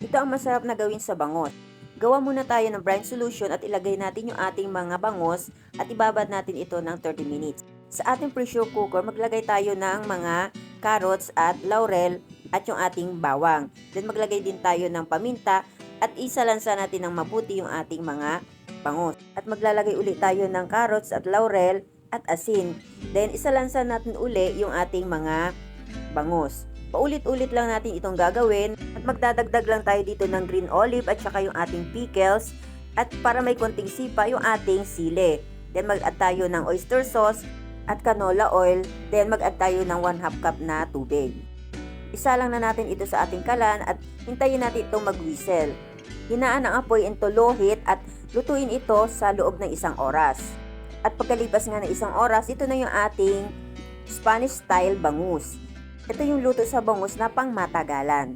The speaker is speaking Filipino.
Ito ang masarap na gawin sa bangos. Gawa muna tayo ng brine solution at ilagay natin yung ating mga bangos at ibabad natin ito ng 30 minutes. Sa ating pressure cooker, maglagay tayo ng mga carrots at laurel at yung ating bawang. Then maglagay din tayo ng paminta at isalansa natin ng mabuti yung ating mga bangos. At maglalagay ulit tayo ng carrots at laurel at asin. Then isalansa natin uli yung ating mga bangos. Paulit-ulit lang natin itong gagawin at magdadagdag lang tayo dito ng green olive at saka yung ating pickles at para may konting sipa yung ating sili. Then mag-add tayo ng oyster sauce at canola oil. Then mag-add tayo ng 1/2 cup na tubig. Isa lang na natin ito sa ating kalan at hintayin natin itong mag-whistle. Hinaan ang apoy into low heat at lutuin ito sa loob ng 1 oras. At pagkalipas nga ng 1 oras, ito na yung ating Spanish style bangus. Ito yung luto sa bangus na pangmatagalan.